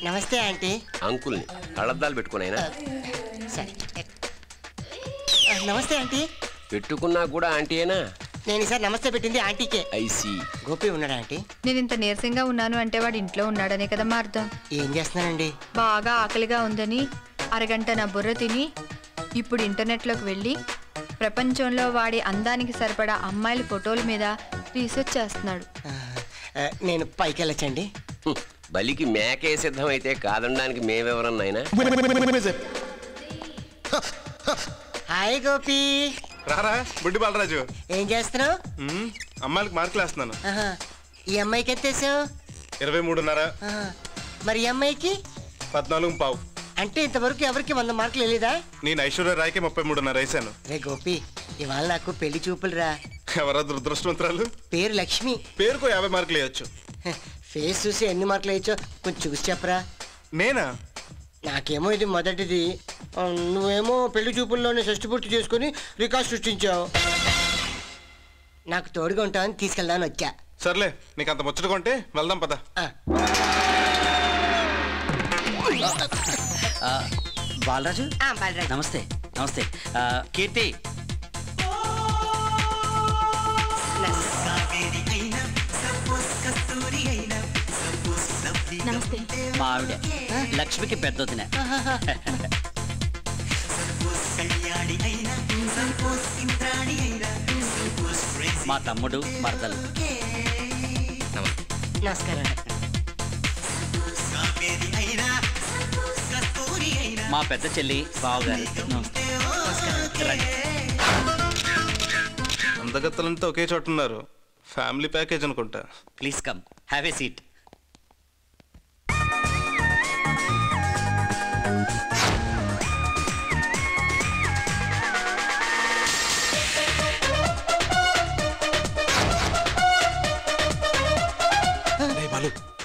నమస్తే ఆంటీ. అంకుల్ని కళ్ళద్దాలు పెట్టుకున్నాయినా. సరే. నమస్తే ఆంటీ. పెట్టుకున్నా కూడా ఆంటీయేనా? నేను ఈసారి నమస్తే పెట్టింది ఆంటీకే. ఐసి గోపి ఉన్నాడా ఆంటీ? నేను ఇంత నీరసంగా ఉన్నాను అంటే వాడు ఇంట్లో ఉన్నాడనే కదమ్మా అర్థం. ఏం చేస్తున్నానండి? బాగా ఆకలిగా ఉందని అరగంట నా బుర్ర తిని ఇప్పుడు ఇంటర్నెట్లోకి వెళ్ళి ప్రపంచంలో వాడి అందానికి సరిపడా అమ్మాయిల ఫోటోల మీద రీసెర్చ్ చేస్తున్నాడు. నేను పైకి వెళ్ళొచ్చండి? బలికి మేకే సిద్ధమైతే కాదనడానికి మేమెవరన్నాయినా. హాయ్ గోపి. రారా బుడ్డి బాలరాజు. ఏం చేస్తున్నావు? అమ్మాయిలకు మార్కులు వేస్తున్నాను. ఈ అమ్మాయికి ఎంత వేసావు? 23.5. మరి ఈ అమ్మాయికి 14.5. అంటే ఇంతవరకు ఎవరికి 100 మార్కులు వెళ్ళేదా? నేను ఐశ్వర్య రాయ్కి 33.5 వేసాను. రే గోపి, ఇవాళ నాకు పెళ్లి చూపులు రా. ఎవరా దురదృష్టవంతరాలు? పేరు లక్ష్మి. పేరుకు 50 మార్కులు వేయచ్చు. ఫేస్ చూసి ఎన్ని మార్కులు వేయచ్చో కొంచెం చూసి చెప్పరా. నేనా? నాకేమో ఇది మొదటిది. నువ్వేమో పెళ్లి చూపుల్లోనే షష్టి పూర్తి చేసుకుని రికార్డ్ సృష్టించావు. నాకు తోడుగా ఉంటావని తీసుకెళ్దామని వచ్చా. సర్లే, నీకు అంత ముచ్చటగా ఉంటే వెళ్దాం పద. బాలరాజు బాలరాజు నమస్తే. నమస్తే కీర్తి. నమస్తే. మా ఆవిడ లక్ష్మికి పెద్దొదిన. మా తమ్ముడు మరదలు. నమస్కారం. మా పెద్ద చెల్లి బావగారు. అందగత్తలంతా ఒకే చోట ఉన్నారు. ఫ్యామిలీ ప్యాకేజ్ అనుకుంటా. Please come, have a seat.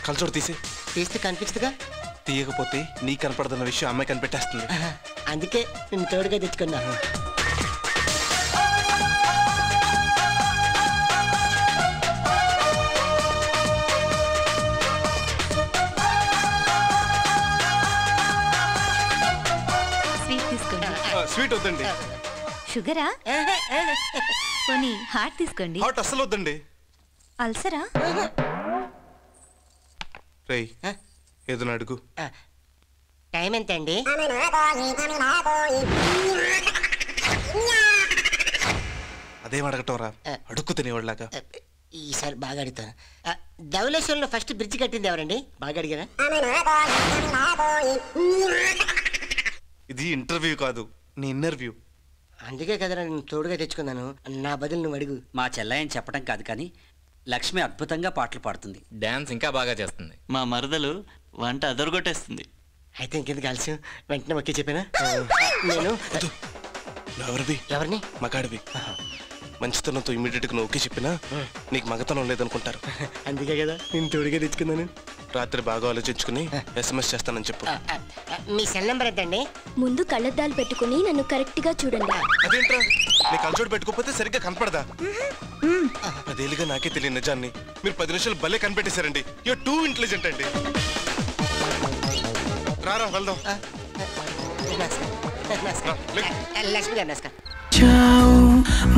కలచోడు తీస్తే కనిపించదుగా. తీయకపోతే నీ కనపడదన్న విషయం అమ్మాయి కనిపెట్టేస్తుంది. అందుకే నేను తోడుగా తెచ్చుకున్నా. స్వీట్ వద్దండి. షుగరా? పోనీ హాట్ తీసుకోండి. హాట్ అస్సలు వద్దండి. అల్సరా? రేయ్ ఏదో అడుగు. టైం ఎంత అండి? అదేం అడగటం రా, అడుక్కు తినేవాళ్ళలాగా. ఈసారి బాగా అడుగుతాను. ధవళేశ్వరంలో ఫస్ట్ బ్రిడ్జ్ కట్టింది ఎవరండి? బాగా అడిగారా? ఇది ఇంటర్వ్యూ కాదు, నీ ఇంటర్వ్యూ. అందుకే కదరా నేను తోడుగా తెచ్చుకున్నాను. నా బదులు నువ్వు అడుగు. మా చెల్లాయని చెప్పడం కాదు కానీ లక్ష్మి అద్భుతంగా పాటలు పాడుతుంది. డాన్స్ ఇంకా బాగా చేస్తుంది. మా మరదలు వంట అదరగొట్టేస్తుంది. అయితే ఇంకెందుకు కలిసి వెంటనే ఒకే చెప్పానా? నేను ఎవరిని? మగాడివి. మంచితనంతో ఇమీడియట్గా నువ్వు ఓకే చెప్పినా నీకు మగతనం లేదనుకుంటారు. అందుకే కదా నేను తోడుగా తెచ్చుకున్నాను. రాత్రి బాగా ఆలోచించుకుని SMS చేస్తానని చెప్పు. మీ సెల్ నెంబర్ ఎంతండి? ముందు కళ్ళద్దాలు పెట్టుకుని నన్ను కరెక్ట్ గా చూడండి. అదేంట్రా, నీ కళ్ళజోడు పెట్టుకోకపోతే సరిగ్గా కనపడదా? అదేలుగా నాకే తెలియని నిజాన్ని మీరు 10 నిమిషాలు భలే కనిపెట్టేశారండి. యూర్ టూ ఇంటెలిజెంట్ అండి. రారా వెళ్దాం. లక్ష్మి గారు నమస్కారం.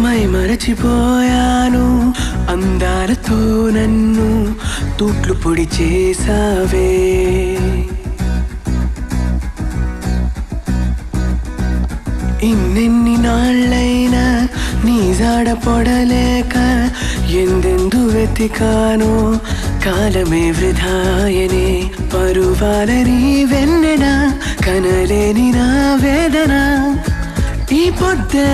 మై మరచిపోయాను అందాలతో నన్ను తూట్లు పొడి చేసావే. ఇన్నెన్ని నాళ్ళైనా నీ జాడ పొడలేక ఎందెందు వెతికానో కాలమే వృధాయనే. పరువాలని వెన్నెన కనలేని నా వేదన ఈ పొద్దే